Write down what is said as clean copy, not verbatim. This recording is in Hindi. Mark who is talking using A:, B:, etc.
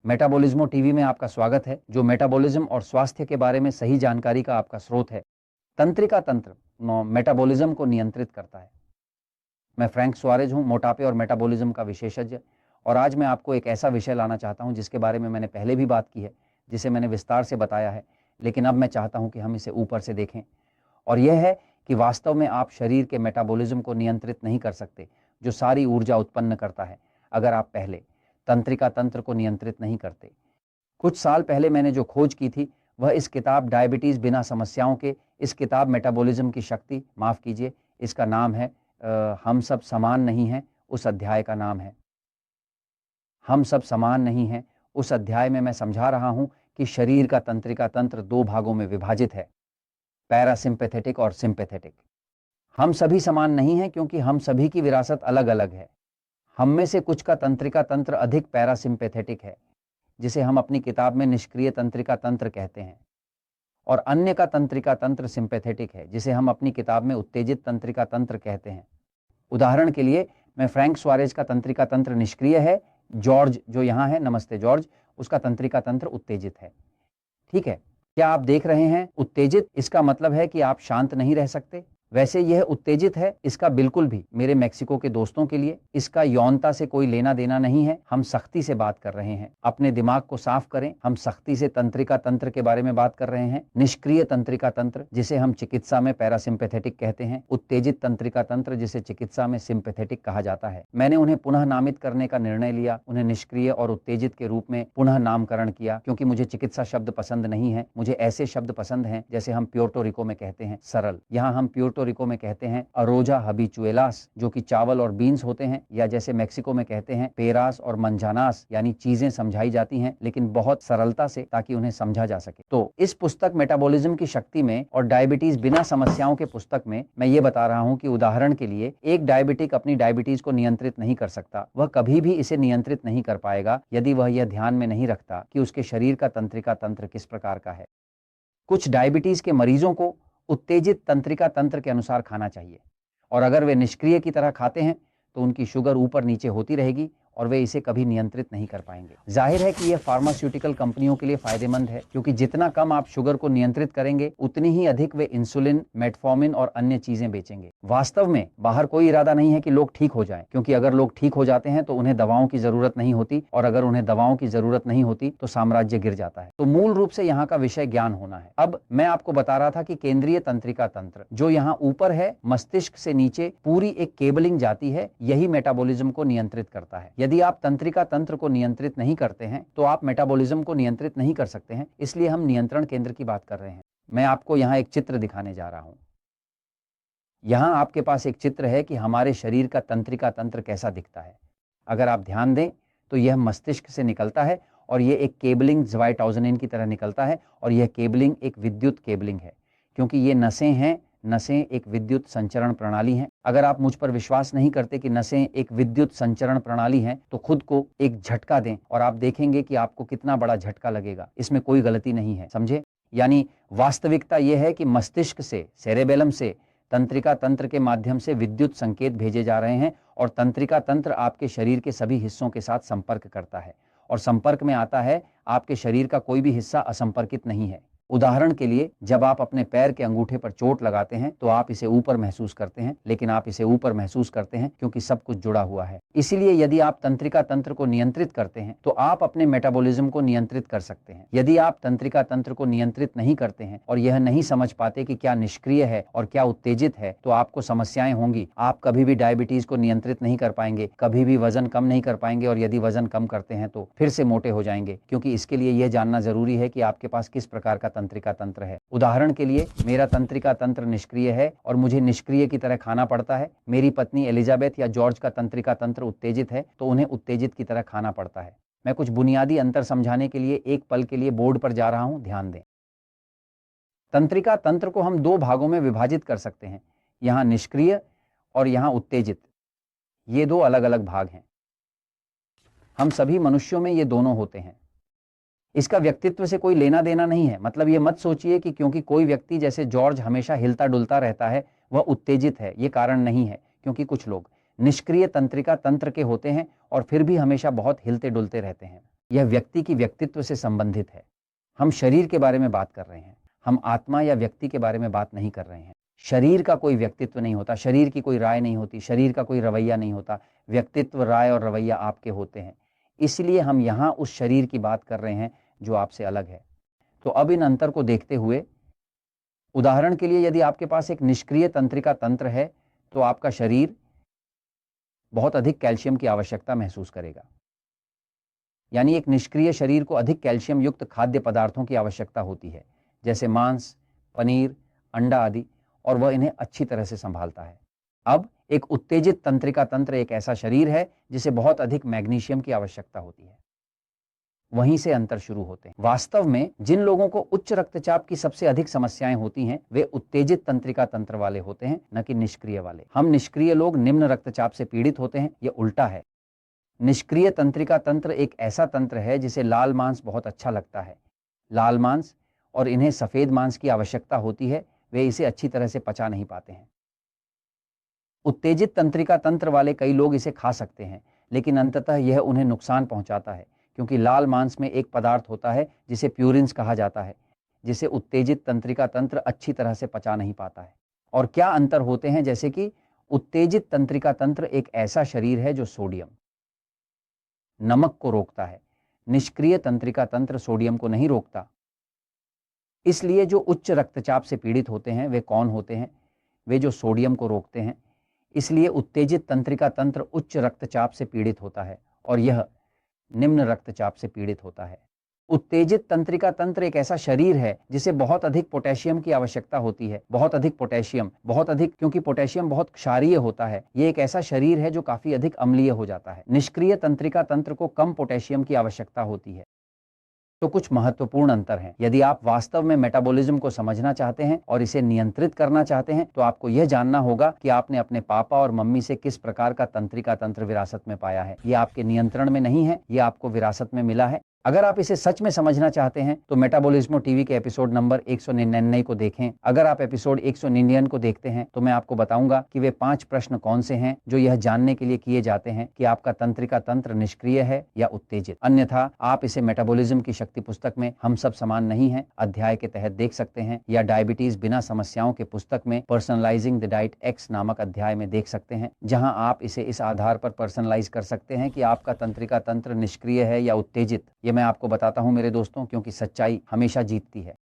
A: मेटाबॉलिज्मो टीवी में आपका स्वागत है, जो मेटाबॉलिज्म और स्वास्थ्य के बारे में सही जानकारी का आपका स्रोत है। तंत्रिका तंत्र मेटाबॉलिज्म को नियंत्रित करता है। मैं फ्रैंक सुआरेज हूं, मोटापे और मेटाबॉलिज्म का विशेषज्ञ, और आज मैं आपको एक ऐसा विषय लाना चाहता हूं जिसके बारे में मैंने पहले भी बात की है, जिसे मैंने विस्तार से बताया है, लेकिन अब मैं चाहता हूं कि हम इसे ऊपर से देखें। और यह है कि वास्तव में आप शरीर के मेटाबॉलिज्म को नियंत्रित नहीं कर सकते, जो सारी ऊर्जा उत्पन्न करता है, अगर आप पहले तंत्रिका तंत्र को नियंत्रित नहीं करते। कुछ साल पहले मैंने जो खोज की थी वह इस किताब डायबिटीज़ बिना समस्याओं के, इस किताब मेटाबॉलिज्म की शक्ति, माफ़ कीजिए, इसका नाम है हम सब समान नहीं हैं, उस अध्याय का नाम है हम सब समान नहीं हैं। उस अध्याय में मैं समझा रहा हूं कि शरीर का तंत्रिका तंत्र दो भागों में विभाजित है, पैरासिम्पैथेटिक और सिम्पैथेटिक। हम सभी समान नहीं हैं क्योंकि हम सभी की विरासत अलग अलग है। हम में से कुछ का तंत्रिका तंत्र अधिक पैरासिम्पैथेटिक है, जिसे हम अपनी किताब में निष्क्रिय तंत्रिका तंत्र कहते हैं, और अन्य का तंत्रिका तंत्र सिम्पैथेटिक है, जिसे हम अपनी किताब में उत्तेजित तंत्रिका तंत्र कहते हैं। उदाहरण के लिए, मैं फ्रैंक सुआरेज का तंत्रिका तंत्र निष्क्रिय है, जॉर्ज जो यहाँ है, नमस्ते जॉर्ज, उसका तंत्रिका तंत्र उत्तेजित है। ठीक है, क्या आप देख रहे हैं? उत्तेजित, इसका मतलब है कि आप शांत नहीं रह सकते। वैसे यह उत्तेजित है, इसका बिल्कुल भी मेरे मेक्सिको के दोस्तों के लिए इसका यौनता से कोई लेना देना नहीं है। हम सख्ती से बात कर रहे हैं, अपने दिमाग को साफ करें। हम सख्ती से तंत्रिका तंत्र के बारे में बात कर रहे हैं। निष्क्रिय तंत्रिका तंत्र, जिसे हम चिकित्सा में पैरासिम्पैथेटिक कहते हैं, उत्तेजित तंत्रिका तंत्र, जिसे चिकित्सा में सिम्पैथेटिक कहा जाता है। मैंने उन्हें पुनः नामित करने का निर्णय लिया, उन्हें निष्क्रिय और उत्तेजित के रूप में पुनः नामकरण किया, क्योंकि मुझे चिकित्सा शब्द पसंद नहीं है। मुझे ऐसे शब्द पसंद हैं जैसे हम प्योर्टो रिको में कहते हैं सरल, यहाँ हम प्योर्टो रिको में कहते हैं अरोजा हबिचुएलास, जो कि चावल और बीन्स होते हैं, या जैसे मेक्सिको में कहते हैं पेरास और मंजानास, यानी चीजें समझाई जाती हैं लेकिन बहुत सरलता से, ताकि उन्हें समझा जा सके। तो इस पुस्तक मेटाबॉलिज्म की शक्ति में और डायबिटीज बिना समस्याओं के पुस्तक में मैं ये बता रहा हूं कि उदाहरण के लिए एक डायबिटिक अपनी डायबिटीज को नियंत्रित नहीं कर सकता। वह कभी भी इसे नियंत्रित नहीं कर पाएगा यदि वह यह ध्यान में नहीं रखता कि उसके शरीर का तंत्रिका तंत्र किस प्रकार का है। कुछ डायबिटीज के मरीजों को उत्तेजित तंत्रिका तंत्र के अनुसार खाना चाहिए, और अगर वे निष्क्रिय की तरह खाते हैं तो उनकी शुगर ऊपर नीचे होती रहेगी और वे इसे कभी नियंत्रित नहीं कर पाएंगे। जाहिर है कि यह फार्मास्यूटिकल कंपनियों के लिए फायदेमंद है, क्योंकि जितना कम आप शुगर को नियंत्रित करेंगे उतनी ही अधिक वे इंसुलिन, मेटफॉर्मिन और अन्य चीजें बेचेंगे। वास्तव में बाहर कोई इरादा नहीं है कि लोग ठीक हो जाएं, क्योंकि अगर लोग ठीक हो जाते हैं तो उन्हें दवाओं की जरूरत नहीं होती, और अगर उन्हें दवाओं की जरूरत नहीं होती तो साम्राज्य गिर जाता है। तो मूल रूप से यहाँ का विषय ज्ञान होना है। अब मैं आपको बता रहा था कि केंद्रीय तंत्रिका तंत्र, जो यहाँ ऊपर है, मस्तिष्क से नीचे पूरी एक केबलिंग जाती है, यही मेटाबॉलिज्म को नियंत्रित करता है। यदि आप तंत्रिका तंत्र को नियंत्रित नहीं करते हैं तो आप मेटाबॉलिज्म को नियंत्रित नहीं कर सकते हैं। इसलिए हम नियंत्रण केंद्र की बात कर रहे हैं। मैं आपको यहाँ एक चित्र दिखाने जा रहा हूं। यहाँ आपके पास एक चित्र है कि हमारे शरीर का तंत्रिका तंत्र कैसा दिखता है। अगर आप ध्यान दें तो यह मस्तिष्क से निकलता है, और यह एक केबलिंग ज़्वाइटाउज़ेनिन की तरह निकलता है, और यह केबलिंग एक विद्युत केबलिंग है, क्योंकि ये नसें हैं। नसें एक विद्युत संचरण प्रणाली हैं। अगर आप मुझ पर विश्वास नहीं करते कि नसें एक विद्युत संचरण प्रणाली हैं, तो खुद को एक झटका दें और आप देखेंगे कि आपको कितना बड़ा झटका लगेगा। इसमें कोई गलती नहीं है, समझे? यानी वास्तविकता यह है कि मस्तिष्क से, सेरेबेलम से तंत्रिका तंत्र के माध्यम से विद्युत संकेत भेजे जा रहे हैं, और तंत्रिका तंत्र आपके शरीर के सभी हिस्सों के साथ संपर्क करता है, और संपर्क में आता है। आपके शरीर का कोई भी हिस्सा असंपर्कित नहीं है। उदाहरण के लिए, जब आप अपने पैर के अंगूठे पर चोट लगाते हैं तो आप इसे ऊपर महसूस करते हैं, लेकिन आप इसे ऊपर महसूस करते हैं क्योंकि सब कुछ जुड़ा हुआ है। इसीलिए यदि आप तंत्रिका तंत्र को नियंत्रित करते हैं तो आप अपने मेटाबॉलिज्म को नियंत्रित कर सकते हैं। यदि आप तंत्रिका तंत्र को नियंत्रित नहीं करते हैं और यह नहीं समझ पाते कि क्या निष्क्रिय है और क्या उत्तेजित है, तो आपको समस्याएं होंगी। आप कभी भी डायबिटीज को नियंत्रित नहीं कर पाएंगे, कभी भी वजन कम नहीं कर पाएंगे, और यदि वजन कम करते हैं तो फिर से मोटे हो जाएंगे, क्योंकि इसके लिए यह जानना जरूरी है कि आपके पास किस प्रकार का तंत्रिका तंत्र है। उदाहरण के लिए, मेरा तंत्रिका तंत्र निष्क्रिय है और मुझे निष्क्रिय की तरह खाना पड़ता है। मेरी पत्नी एलिजाबेथ या जॉर्ज का तंत्रिका तंत्र उत्तेजित है, तो उन्हें उत्तेजित की तरह खाना पड़ता है। मैं कुछ बुनियादी अंतर समझाने के लिए एक पल के लिए बोर्ड पर जा रहा हूं, ध्यान दें। तंत्रिका तंत्र को हम दो भागों में विभाजित कर सकते हैं, यहां निष्क्रिय और यहां उत्तेजित। ये दो अलग अलग भाग हैं। हम सभी मनुष्यों में ये दोनों होते हैं। इसका व्यक्तित्व से कोई लेना देना नहीं है। मतलब ये मत सोचिए कि क्योंकि कोई व्यक्ति जैसे जॉर्ज हमेशा हिलता डुलता रहता है वह उत्तेजित है। ये कारण नहीं है, क्योंकि कुछ लोग निष्क्रिय तंत्रिका तंत्र के होते हैं और फिर भी हमेशा बहुत हिलते डुलते रहते हैं। यह व्यक्ति की व्यक्तित्व से संबंधित है। हम शरीर के बारे में बात कर रहे हैं, हम आत्मा या व्यक्ति के बारे में बात नहीं कर रहे हैं। शरीर का कोई व्यक्तित्व नहीं होता, शरीर की कोई राय नहीं होती, शरीर का कोई रवैया नहीं होता। व्यक्तित्व, राय और रवैया आपके होते हैं। इसलिए हम यहाँ उस शरीर की बात कर रहे हैं जो आपसे अलग है। तो अब इन अंतर को देखते हुए, उदाहरण के लिए यदि आपके पास एक निष्क्रिय तंत्रिका तंत्र है तो आपका शरीर बहुत अधिक कैल्शियम की आवश्यकता महसूस करेगा। यानी एक निष्क्रिय शरीर को अधिक कैल्शियम युक्त खाद्य पदार्थों की आवश्यकता होती है, जैसे मांस, पनीर, अंडा आदि, और वह इन्हें अच्छी तरह से संभालता है। अब एक उत्तेजित तंत्रिका तंत्र एक ऐसा शरीर है जिसे बहुत अधिक मैग्नीशियम की आवश्यकता होती है। वहीं से अंतर शुरू होते हैं। वास्तव में जिन लोगों को उच्च रक्तचाप की सबसे अधिक समस्याएं होती हैं, वे उत्तेजित तंत्रिका तंत्र वाले होते हैं, न कि निष्क्रिय वाले। हम निष्क्रिय लोग निम्न रक्तचाप से पीड़ित होते हैं, यह उल्टा है। निष्क्रिय तंत्रिका तंत्र एक ऐसा तंत्र है जिसे लाल मांस बहुत अच्छा लगता है। लाल मांस और इन्हें सफेद मांस की आवश्यकता होती है, वे इसे अच्छी तरह से पचा नहीं पाते हैं। उत्तेजित तंत्रिका तंत्र वाले कई लोग इसे खा सकते हैं, लेकिन अंततः यह उन्हें नुकसान पहुंचाता है, क्योंकि लाल मांस में एक पदार्थ होता है जिसे प्यूरिन्स कहा जाता है, जिसे उत्तेजित तंत्रिका तंत्र अच्छी तरह से पचा नहीं पाता है। और क्या अंतर होते हैं, जैसे कि उत्तेजित तंत्रिका तंत्र एक ऐसा शरीर है जो सोडियम, नमक को रोकता है। निष्क्रिय तंत्रिका तंत्र सोडियम को नहीं रोकता। इसलिए जो उच्च रक्तचाप से पीड़ित होते हैं वे कौन होते हैं? वे जो सोडियम को रोकते हैं। इसलिए उत्तेजित तंत्रिका तंत्र उच्च रक्तचाप से पीड़ित होता है और यह निम्न रक्तचाप से पीड़ित होता है। उत्तेजित तंत्रिका तंत्र एक ऐसा शरीर है जिसे बहुत अधिक पोटेशियम की आवश्यकता होती है। बहुत अधिक पोटेशियम, बहुत अधिक, क्योंकि पोटेशियम बहुत क्षारीय होता है। ये एक ऐसा शरीर है जो काफी अधिक अम्लीय हो जाता है। निष्क्रिय तंत्रिका तंत्र को कम पोटेशियम की आवश्यकता होती है। तो कुछ महत्वपूर्ण अंतर हैं। यदि आप वास्तव में मेटाबॉलिज्म को समझना चाहते हैं और इसे नियंत्रित करना चाहते हैं, तो आपको यह जानना होगा कि आपने अपने पापा और मम्मी से किस प्रकार का तंत्रिका तंत्र विरासत में पाया है। ये आपके नियंत्रण में नहीं है, ये आपको विरासत में मिला है। अगर आप इसे सच में समझना चाहते हैं तो मेटाबॉलिज्मो टीवी के एपिसोड नंबर 199 को देखें। अगर आप एपिसोड 199 को देखते हैं तो मैं आपको बताऊंगा कि वे 5 प्रश्न कौन से हैं जो यह जानने के लिए किए जाते हैं कि आपका तंत्रिका तंत्र निष्क्रिय है या उत्तेजित। अन्यथा आप इसे मेटाबॉलिज्म की शक्ति पुस्तक में हम सब समान नहीं हैं अध्याय के तहत देख सकते हैं, या डायबिटीज बिना समस्याओं के पुस्तक में पर्सनलाइजिंग द डाइट एक्स नामक अध्याय में देख सकते हैं, जहां आप इसे इस आधार पर पर्सनलाइज कर सकते हैं कि आपका तंत्रिका तंत्र निष्क्रिय है या उत्तेजित। ये मैं आपको बताता हूं मेरे दोस्तों, क्योंकि सच्चाई हमेशा जीतती है।